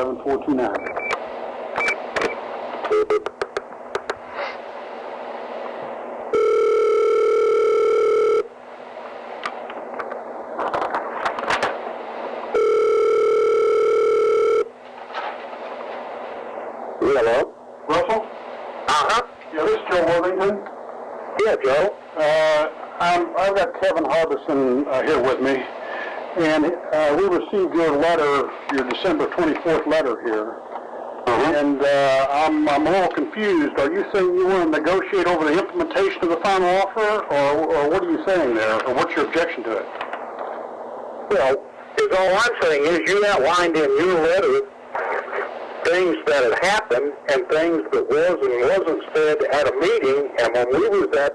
7429. Hello? Russell? Uh-huh. Yeah, this is Joe Worthington. Yeah, Joe. I've got Kevin Harbison here with me, and we received your letter, your December 24th letter here. And I'm a little confused. Are you saying you want to negotiate over the implementation of the final offer, or what are you saying there, or what's your objection to it? Well, all I'm saying is you outlined in your letter things that had happened and things that was and wasn't said at a meeting, and when we was at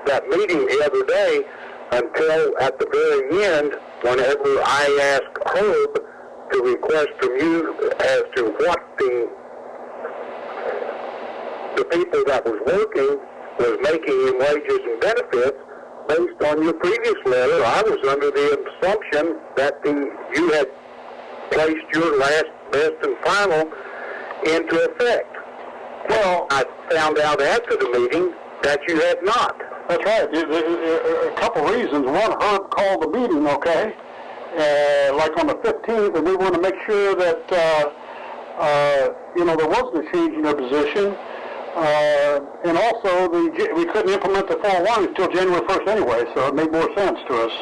that meeting the other day, until at the very end, whenever I asked Herb to request from you as to what the people that was working was making in wages and benefits, based on your previous letter, I was under the assumption that you had placed your last, best, and final into effect. Well, I found out after the meeting that you had not. That's right. A couple reasons. One, Herb called the meeting, okay, like on the 15th, and we want to make sure that, there wasn't a change in your position. And also, we couldn't implement the 401 until January 1st anyway, so it made more sense to us.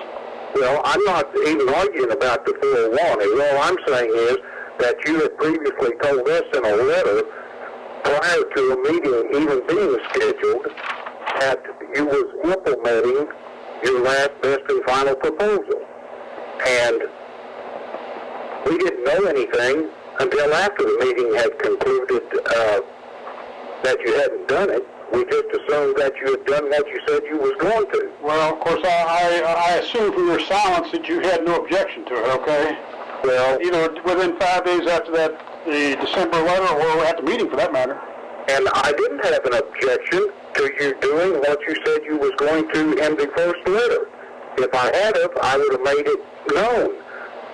Well, I'm not even arguing about the 401. All I'm saying is that you had previously told us in a letter prior to a meeting even being scheduled that you was implementing your last, best, and final proposal. And we didn't know anything until after the meeting had concluded that you hadn't done it. We just assumed that you had done what you said you was going to. Well, of course, I assumed from your silence that you had no objection to it, okay? Well, either within 5 days after that, the December letter, or at the meeting for that matter. And I didn't have an objection to you doing what you said you was going to in the first letter. If I had of, I would have made it known.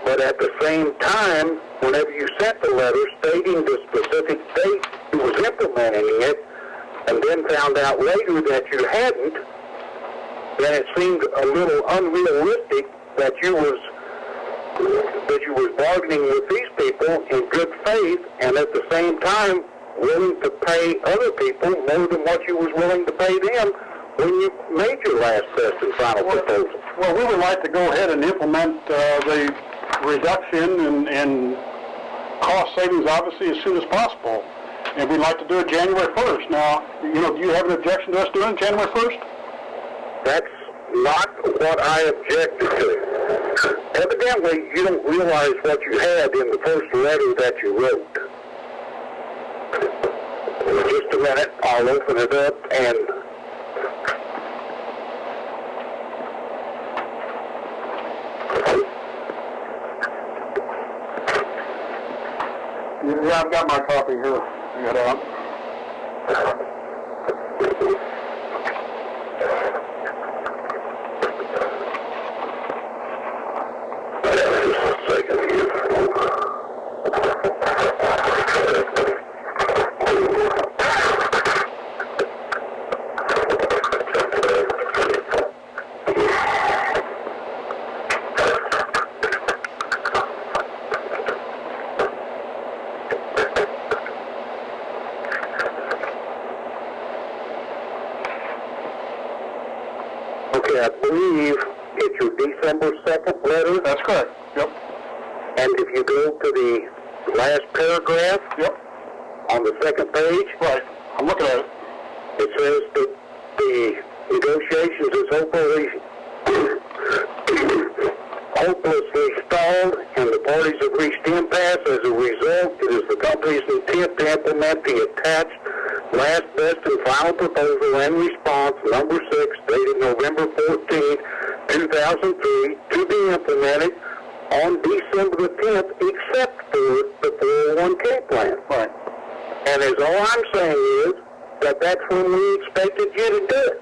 But at the same time, whenever you sent the letter stating the specific date you was implementing it, and then found out later that you hadn't, then it seemed a little unrealistic that you was bargaining with these people in good faith, and at the same time willing to pay other people more than what you was willing to pay them when you made your last, best, and final proposal. Well, we would like to go ahead and implement the reduction and cost savings, obviously, as soon as possible. And we'd like to do it January 1st. Now, do you have an objection to us doing it January 1st? That's not what I objected to. Evidently, you don't realize what you had in the first letter that you wrote. Just a minute, I'll open it up and... Yeah, I've got my copy here. I got it out. Okay, I believe it's your December 2nd letter. That's correct. Yep. And if you go to the last paragraph, yep, on the second page, right, I'm looking at it. It says that the negotiations is hopelessly stalled, and the parties have reached impasse. As a result, it is the company's intent to implement the attached last, best, and final proposal and response, number 6, dated November 14, 2003, to be implemented on December the 10th, except for the 401k plan. Right. And as all I'm saying is that that's when we expected you to do it.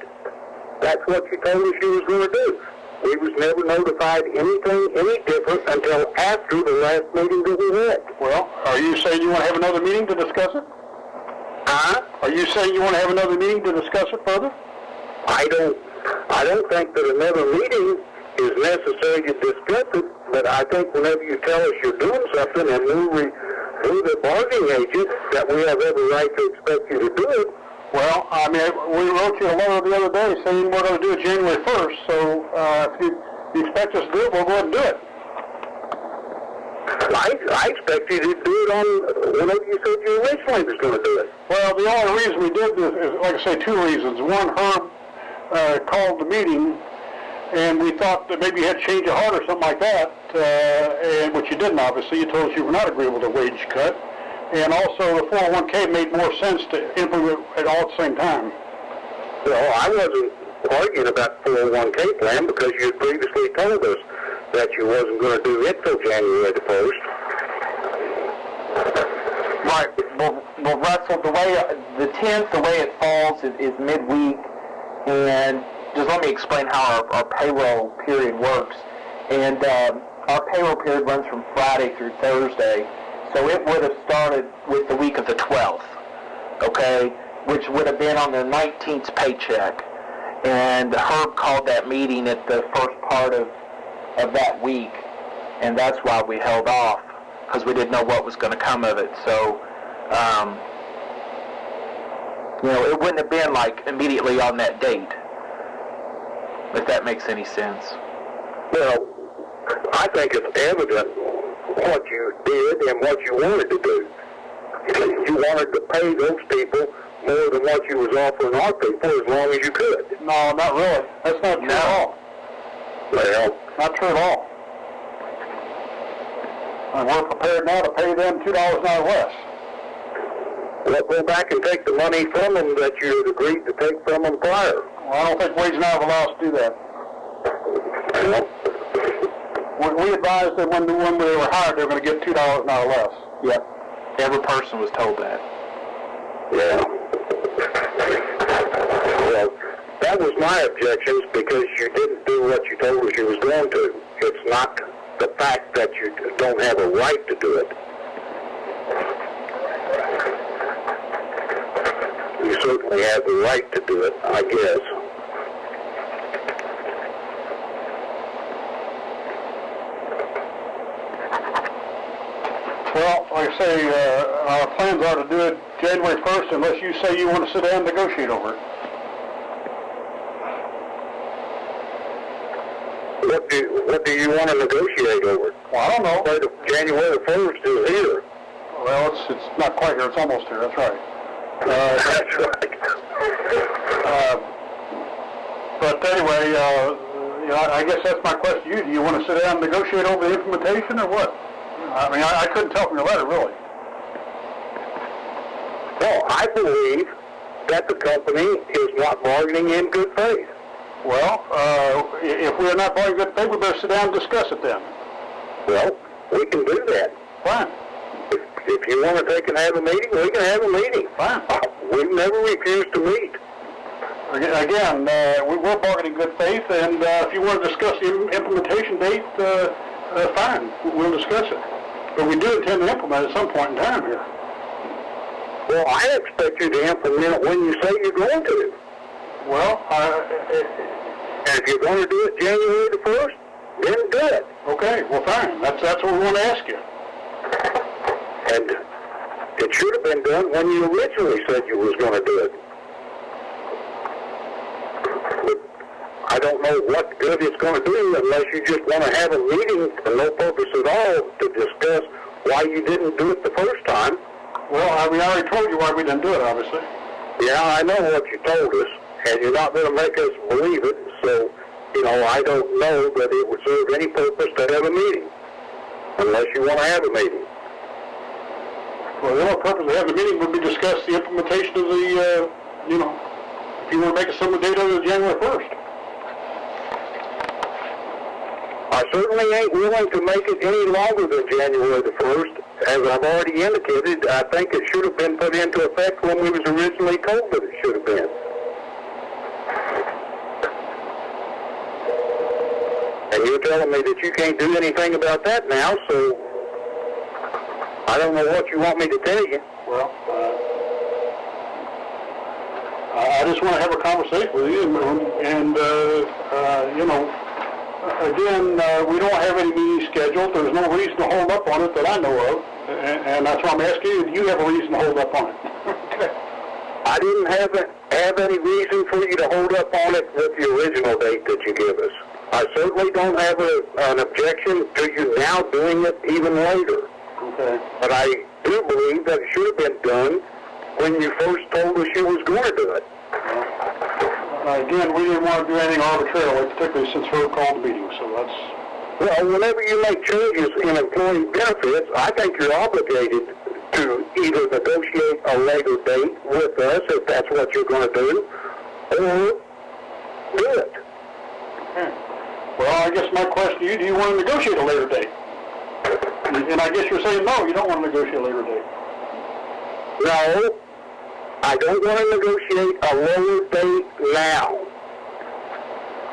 That's what you told us you was going to do. we was never notified anything any different until after the last meeting that we had. Well, are you saying you want to have another meeting to discuss it? Huh? Are you saying you want to have another meeting to discuss it further? I don't think that another meeting is necessary to discuss it, but I think whenever you tell us you're doing something and we're the bargaining agent, that we have every right to expect you to do it. Well, I mean, we wrote you a letter the other day saying we're going to do it January 1st, so if you expect us to do it, we'll go ahead and do it. I expect you to do it on whenever you said you originally was going to do it. Well, the only reason we did this is, like I say, two reasons. One, Herb called the meeting, and we thought that maybe you had change of heart or something like that, and which you didn't, obviously. You told us you were not agreeable to wage cut. And also, the 401k made more sense to implement it all at the same time. Well, I wasn't arguing about the 401k plan because you had previously told us that you wasn't going to do it till January the 1st. Right. Well, Russell, the 10th, the way it falls is midweek, and just let me explain how our payroll period works. And our payroll period runs from Friday through Thursday, so it would have started with the week of the 12th, okay, which would have been on their 19th paycheck. And Herb called that meeting at the first part of that week, and that's why we held off, because we didn't know what was going to come of it. So, it wouldn't have been like immediately on that date, if that makes any sense. Well, I think it's evident what you did and what you wanted to do. You wanted to pay those people more than what you was offering our people as long as you could. No, not really. That's not true at all. Well, not true at all. And we're prepared now to pay them $2 an hour less. Let's go back and take the money from them that you had agreed to take from them prior. Well, I don't think Wage and I will allow us to do that. We advised that when they were hired, they were going to get $2 an hour less. Yep. Every person was told that. Yeah. Well, that was my objections because you didn't do what you told us you was going to. It's not the fact that you don't have a right to do it. You certainly have the right to do it, I guess. Well, like I say, our plans are to do it January 1st unless you say you want to sit down and negotiate over it. What do you want to negotiate over? Well, I don't know. January 1st is here. Well, it's not quite here. It's almost here. That's right. That's right. But anyway, I guess that's my question to you. Do you want to sit down and negotiate over the implementation or what? I mean, I couldn't tell from your letter, really. Well, I believe that the company is not bargaining in good faith. Well, if we are not bargaining in good faith, we better sit down and discuss it then. Well, we can do that. Fine. If you want to take and have a meeting, we can have a meeting. Fine. We've never refused to meet. Again, we're bargaining in good faith, and if you want to discuss the implementation date, fine, we'll discuss it. But we do intend to implement at some point in time here. Well, I expect you to implement it when you say you're going to. Well, and if you're going to do it January the 1st, then do it. Okay, well, fine. That's what we want to ask you. And it should have been done when you originally said you was going to do it. But I don't know what good it's going to do unless you just want to have a meeting for no purpose at all to discuss why you didn't do it the first time. Well, I already told you why we didn't do it, obviously. Yeah, I know what you told us, and you're not going to make us believe it, so, I don't know that it would serve any purpose to have a meeting, unless you want to have a meeting. Well, the only purpose of having the meeting would be to discuss the implementation of the, if you want to make a similar date other than January 1st. I certainly ain't willing to make it any longer than January the 1st. As I've already indicated, I think it should have been put into effect when we was originally told that it should have been. And you're telling me that you can't do anything about that now, so I don't know what you want me to tell you. Well, I just want to have a conversation with you, and you know, again, we don't have any meetings scheduled. There's no reason to hold up on it that I know of, and that's why I'm asking you, do you have a reason to hold up on it? Okay. I didn't have any reason for you to hold up on it with the original date that you give us. I certainly don't have an objection to you now doing it even later. Okay. But I do believe that it should have been done when you first told us you was going to do it. Again, we didn't want to do anything arbitrarily, particularly since Herb called the meeting, so that's... Well, whenever you make changes in employee benefits, I think you're obligated to either negotiate a later date with us, if that's what you're going to do, or do it. Okay. Well, I guess my question to you, do you want to negotiate a later date? And I guess you're saying no, you don't want to negotiate a later date. No, I don't want to negotiate a lower date now.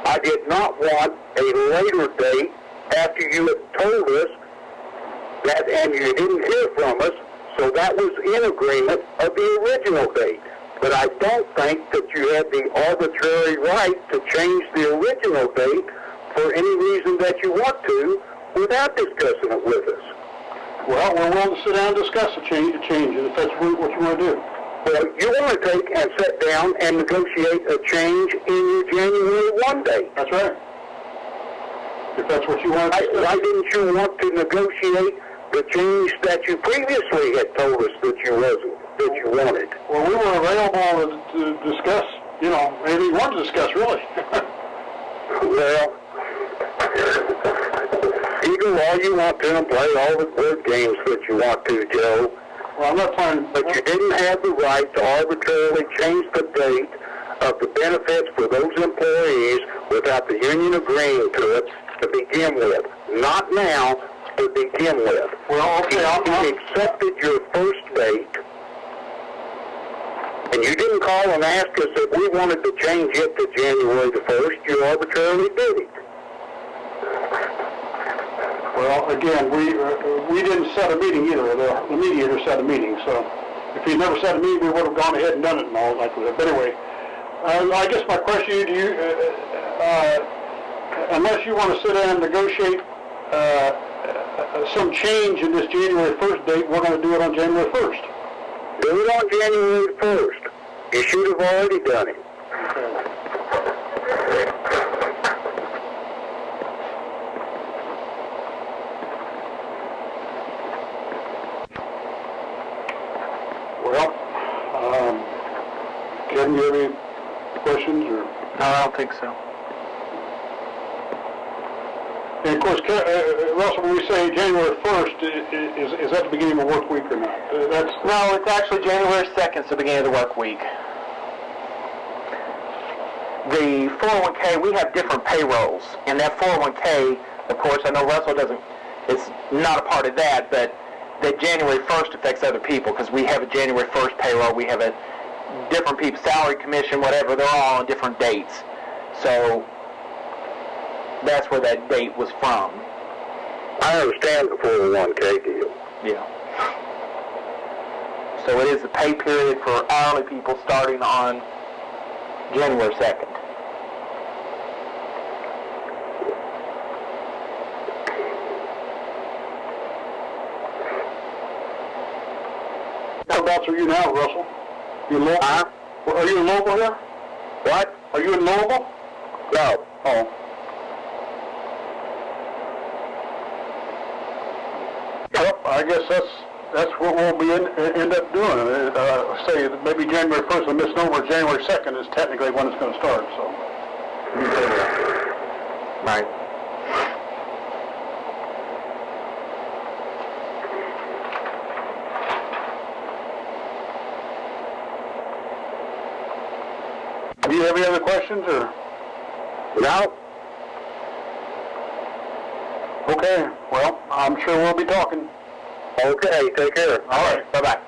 I did not want a later date after you had told us that, and you didn't hear from us, so that was in agreement of the original date. But I don't think that you had the arbitrary right to change the original date for any reason that you want to without discussing it with us. Well, we're willing to sit down and discuss the change it, if that's what you want to do. Well, you want to take and sit down and negotiate a change in your January 1 date. That's right. If that's what you want to do. Why didn't you want to negotiate the change that you previously had told us that you wanted? Well, we were available to discuss, you know, anything you want to discuss, really. Well, you do all you want to and play all the word games that you want to, Joe. Well, I'm not playing... But you didn't have the right to arbitrarily change the date of the benefits for those employees without the union agreeing to it to begin with. Not now, to begin with. Well, okay, You accepted your first date, and you didn't call and ask us if we wanted to change it to January the 1st. You arbitrarily did it. Well, again, we didn't set a meeting either. The mediator set a meeting, so if he never set a meeting, we would have gone ahead and done it and all like that. But anyway, I guess my question to you, unless you want to sit down and negotiate some change in this January 1st date, we're going to do it on January 1st. Do it on January 1st. You should have already done it. Okay. Well, Kevin, you have any questions? Or? No, I don't think so. And of course, Russell, when we say January 1st, is that the beginning of a work week or not? No, it's actually January 2nd, it's the beginning of the work week. The 401k, we have different payrolls. And that 401k, of course, I know Russell it's not a part of that, but that January 1st affects other people because we have a January 1st payroll, we have a different people's salary commission, whatever, they're all on different dates. So that's where that date was from. I understand the 401k deal. Yeah. So it is the pay period for hourly people starting on January 2nd. Whereabouts are you now, Russell? You in Louisville? Huh? Are you in Louisville here? What? Are you in Louisville? No. Oh. Well, I guess that's what we'll be end up doing. Say that maybe January 1st, a misnomer. January 2nd is technically when it's going to start. So. Right. Do you have any other questions, or? No. Okay. Well, I'm sure we'll be talking. Okay, take care. All right. Bye-bye.